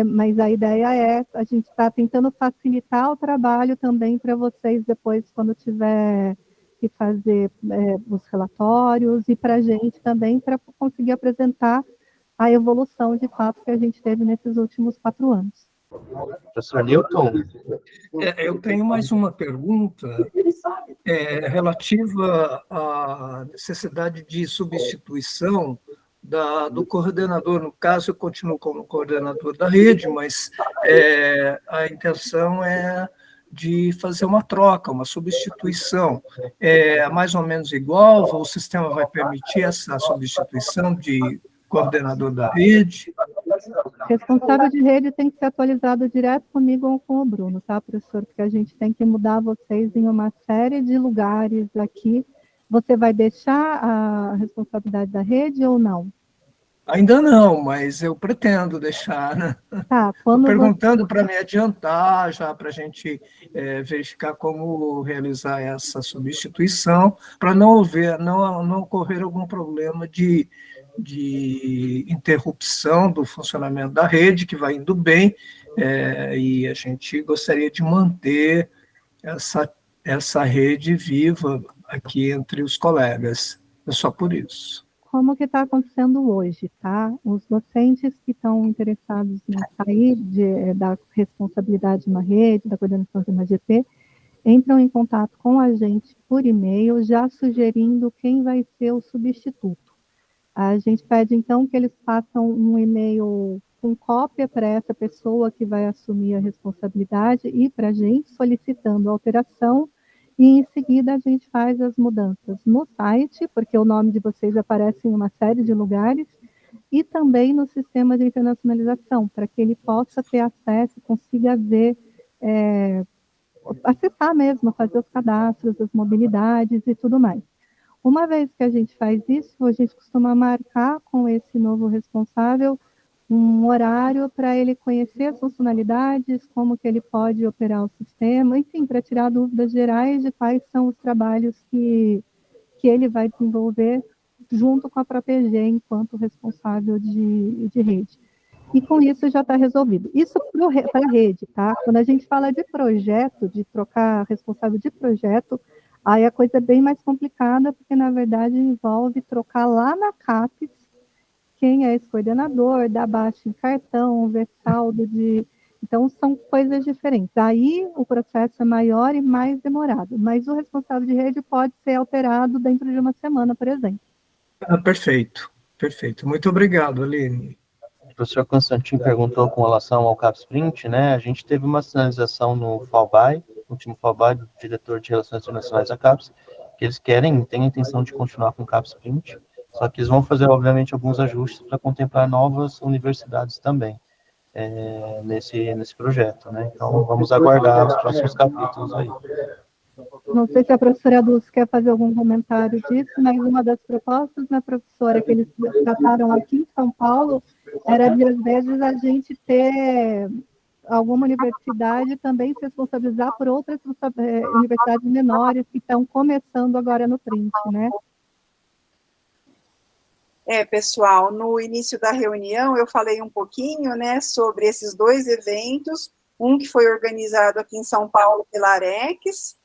Mas a ideia é, a gente está tentando facilitar o trabalho também para vocês depois, quando tiver que fazer os relatórios, e para a gente também, para conseguir apresentar a evolução, de fato, que a gente teve nesses últimos 4 anos. Professor Newton? Eu tenho mais uma pergunta relativa à necessidade de substituição do coordenador. No caso, eu continuo como coordenador da rede, mas a intenção é de fazer uma troca, uma substituição. É mais ou menos igual? O sistema vai permitir essa substituição de coordenador da rede? Responsável de rede tem que ser atualizado direto comigo ou com o Bruno, tá, professor? Porque a gente tem que mudar vocês em uma série de lugares aqui. Você vai deixar a responsabilidade da rede ou não? Ainda não, mas eu pretendo deixar, né? Tá, Estou perguntando para me adiantar, já para a gente verificar como realizar essa substituição, para não ocorrer algum problema de interrupção do funcionamento da rede, que vai indo bem, e a gente gostaria de manter essa rede viva, aqui entre os colegas. É só por isso. Como que está acontecendo hoje, tá? Os docentes que estão interessados em sair da responsabilidade de uma rede, da coordenação de uma GP, entram em contato com a gente por e-mail, já sugerindo quem vai ser o substituto. A gente pede, então, que eles façam um e-mail com cópia para essa pessoa que vai assumir a responsabilidade e para a gente, solicitando alteração, e em seguida a gente faz as mudanças no site, porque o nome de vocês aparece em uma série de lugares, e também no sistema de internacionalização, para que ele possa ter acesso, consiga ver, acessar mesmo, fazer os cadastros, as mobilidades e tudo mais. Uma vez que a gente faz isso, a gente costuma marcar com esse novo responsável um horário para ele conhecer as funcionalidades, como que ele pode operar o sistema, enfim, para tirar dúvidas gerais de quais são os trabalhos que ele vai desenvolver junto com a própria EG, enquanto responsável de rede. E com isso já está resolvido. Isso para a rede, tá? Quando a gente fala de projeto, de trocar responsável de projeto, aí a coisa é bem mais complicada, porque na verdade envolve trocar lá na CAPES quem é esse coordenador, dar baixa em cartão, ver saldo de... Então, são coisas diferentes. Aí, o processo é maior e mais demorado, mas o responsável de rede pode ser alterado dentro de uma semana, por exemplo. Perfeito, perfeito. Muito obrigado, Aline. O professor Constantino perguntou com relação ao CapSprint, né? A gente teve uma sinalização no FALBAI, no último FALBAI, do diretor de Relações Internacionais da CAPES, que eles têm a intenção de continuar com o CapSprint, só que eles vão fazer, obviamente, alguns ajustes para contemplar novas universidades também nesse projeto, né? Então, vamos aguardar os próximos capítulos aí. Não sei se a professora Dulce quer fazer algum comentário disso, mas uma das propostas, né, professora, que eles trataram aqui em São Paulo, era de, às vezes, a gente ter alguma universidade também se responsabilizar por outras universidades menores que estão começando agora no print, né? Pessoal, no início da reunião eu falei um pouquinho, né, sobre esses dois eventos, um que foi organizado aqui em São Paulo pela Arex,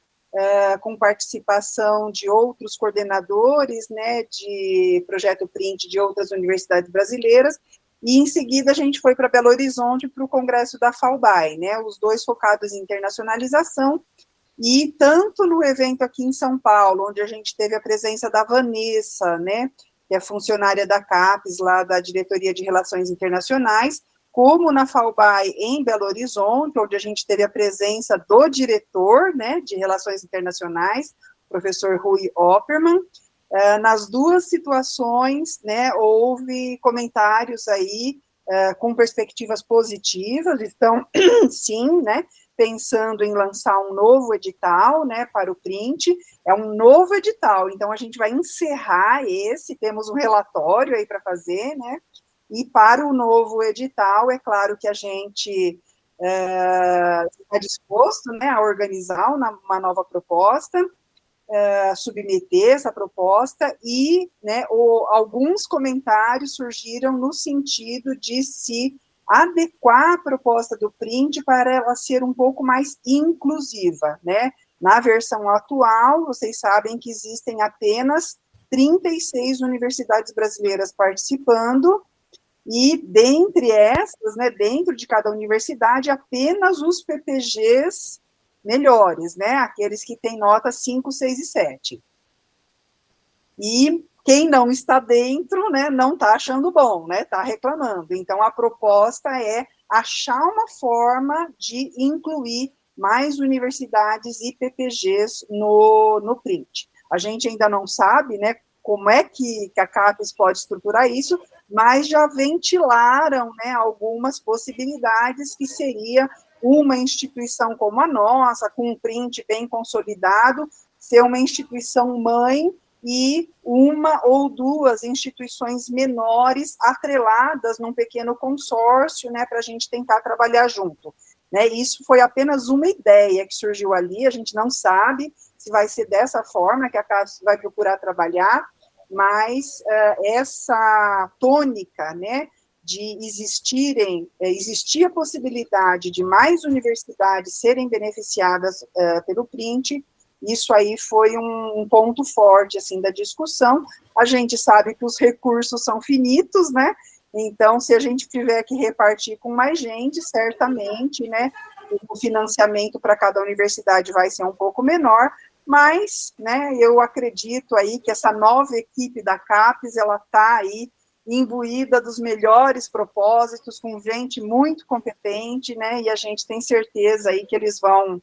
com participação de outros coordenadores, né, de projeto Print de outras universidades brasileiras, e em seguida a gente foi para Belo Horizonte para o congresso da FALBAI, né, os dois focados em internacionalização, e tanto no evento aqui em São Paulo, onde a gente teve a presença da Vanessa, né, que é funcionária da CAPES, lá da Diretoria de Relações Internacionais, como na FALBAI em Belo Horizonte, onde a gente teve a presença do diretor, né, de Relações Internacionais, professor Rui Opperman. Nas duas situações, né, houve comentários aí com perspectivas positivas, então, sim, né, pensando em lançar um novo edital, né, para o print, é um novo edital, então a gente vai encerrar temos um relatório aí para fazer, né, e para o novo edital, é claro que a gente está disposto, né, a organizar uma nova proposta, submeter essa proposta, e, né, alguns comentários surgiram no sentido de se adequar a proposta do print para ela ser um pouco mais inclusiva, né? Na versão atual, vocês sabem que existem apenas 36 universidades brasileiras participando, e dentre essas, né, dentro de cada universidade, apenas os PPGs melhores, né, aqueles que têm nota 5, 6 e 7. E quem não está dentro, né, não está achando bom, né, está reclamando. Então, a proposta é achar uma forma de incluir mais universidades e PPGs no print. A gente ainda não sabe, né, como é que a CAPES pode estruturar isso, mas já ventilaram, né, algumas possibilidades, que seria uma instituição como a nossa, com um print bem consolidado, ser uma instituição mãe, e uma ou duas instituições menores atreladas num pequeno consórcio, né, para a gente tentar trabalhar junto. Né, isso foi apenas uma ideia que surgiu ali, a gente não sabe se vai ser dessa forma que a CAPES vai procurar trabalhar, mas essa tônica, né, de existir a possibilidade de mais universidades serem beneficiadas pelo print, isso aí foi um ponto forte, assim, da discussão. A gente sabe que os recursos são finitos, né? Então, se a gente tiver que repartir com mais gente, certamente, né, o financiamento para cada universidade vai ser um pouco menor, mas, né, eu acredito aí que essa nova equipe da CAPES, ela está aí imbuída dos melhores propósitos, com gente muito competente, né, e a gente tem certeza aí que eles vão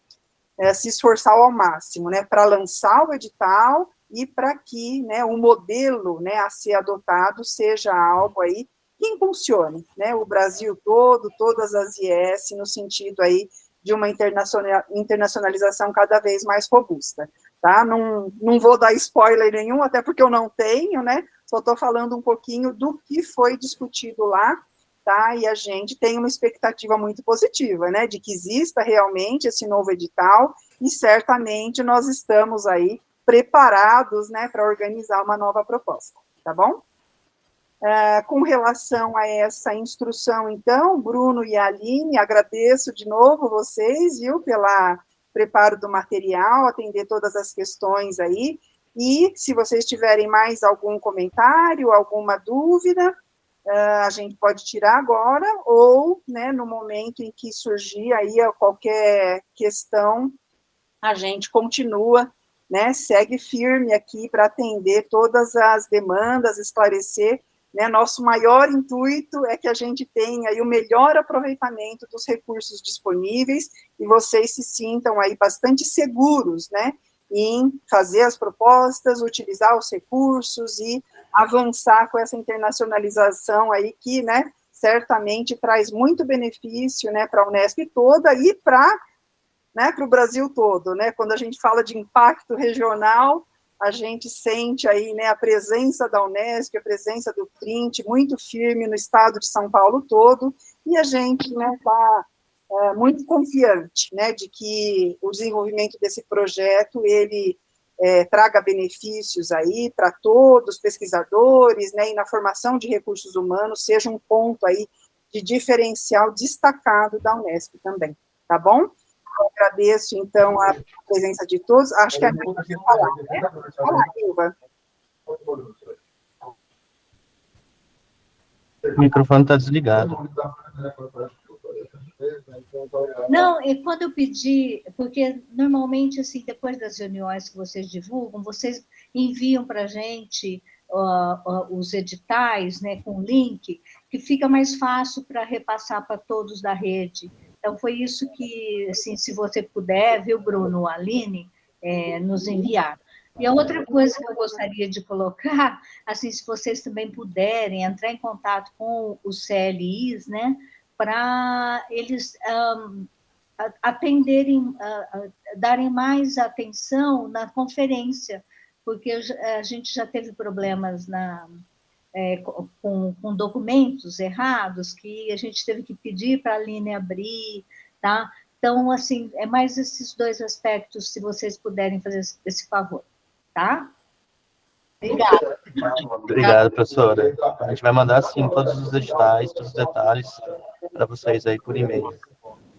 se esforçar ao máximo, né, para lançar o edital e para que, né, o modelo, né, a ser adotado seja algo aí que impulsione, né, o Brasil todo, todas as IES, no sentido aí de uma internacionalização cada vez mais robusta, tá? Não vou dar spoiler nenhum, até porque eu não tenho, né, só estou falando um pouquinho do que foi discutido lá, tá? E a gente tem uma expectativa muito positiva, né, de que exista realmente esse novo edital, e certamente nós estamos aí preparados, né, para organizar uma nova proposta, tá bom? Com relação a essa instrução, então, Bruno e Aline, agradeço de novo vocês, viu, pelo preparo do material, atender todas as questões aí, e se vocês tiverem mais algum comentário, alguma dúvida, a gente pode tirar agora, ou, né, no momento em que surgir aí qualquer questão, a gente continua, né, segue firme aqui para atender todas as demandas, esclarecer, né, nosso maior intuito é que a gente tenha aí o melhor aproveitamento dos recursos disponíveis e vocês se sintam aí bastante seguros, né, em fazer as propostas, utilizar os recursos e avançar com essa internacionalização aí que, né, certamente traz muito benefício, né, para a Unesp toda e para, né, para o Brasil todo, né, quando a gente fala de impacto regional, a gente sente aí, né, a presença da Unesp, a presença do Print muito firme no estado de São Paulo todo, e a gente, né, está muito confiante, né, de que o desenvolvimento desse projeto, ele traga benefícios aí para todos os pesquisadores, né, e na formação de recursos humanos, seja um ponto aí de diferencial destacado da Unesp também, tá bom? Eu agradeço, então, a presença de todos. Acho que é muito para falar, né? Fala, Ilva. O microfone está desligado. Não, e quando eu pedi, porque normalmente, assim, depois das reuniões que vocês divulgam, vocês enviam para a gente os editais, né, com link, que fica mais fácil para repassar para todos da rede. Então, foi isso que, assim, se você puder, viu, Bruno, Aline, nos enviar. E a outra coisa que eu gostaria de colocar, assim, se vocês também puderem entrar em contato com os CLIs, né, para eles atenderem, darem mais atenção na conferência, porque a gente já teve problemas com documentos errados, que a gente teve que pedir para a Aline abrir, tá? Então, assim, é mais esses dois aspectos, se vocês puderem fazer esse favor, tá? Obrigada. Obrigado, professora. A gente vai mandar, sim, todos os editais, todos os detalhes para vocês aí por e-mail.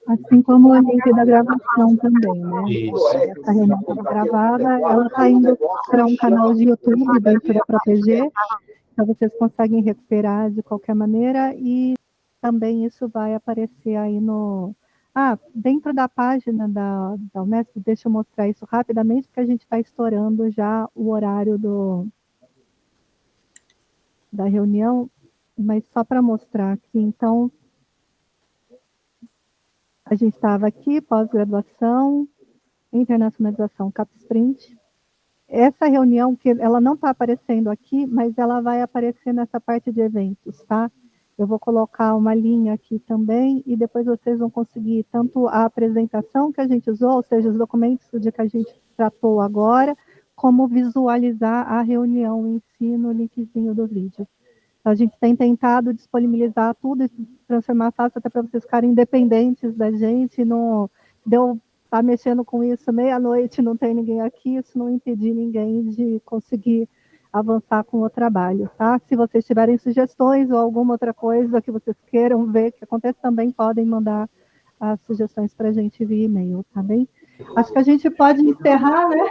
Assim como o link da gravação também, né? Isso. Essa reunião está gravada, ela está indo para um canal de YouTube dentro da Proteger, então vocês conseguem recuperar de qualquer maneira, e também isso vai aparecer aí dentro da página da Unesp. Deixa eu mostrar isso rapidamente, porque a gente está estourando já o horário da reunião, mas só para mostrar aqui, então, a gente estava aqui, pós-graduação, internacionalização, CapSprint. Essa reunião, que ela não está aparecendo aqui, mas ela vai aparecer nessa parte de eventos, tá? Eu vou colocar uma linha aqui também, e depois vocês vão conseguir tanto a apresentação que a gente usou, ou seja, os documentos do dia que a gente tratou agora, como visualizar a reunião em si no linkzinho do vídeo. Então, a gente tem tentado disponibilizar tudo e transformar fácil, até para vocês ficarem independentes da gente, não deu estar mexendo com isso meia-noite, não tem ninguém aqui, isso não impedir ninguém de conseguir avançar com o trabalho, tá? Se vocês tiverem sugestões ou alguma outra coisa que vocês queiram ver que aconteça, também podem mandar as sugestões para a gente via e-mail, tá bem? Acho que a gente pode encerrar, né?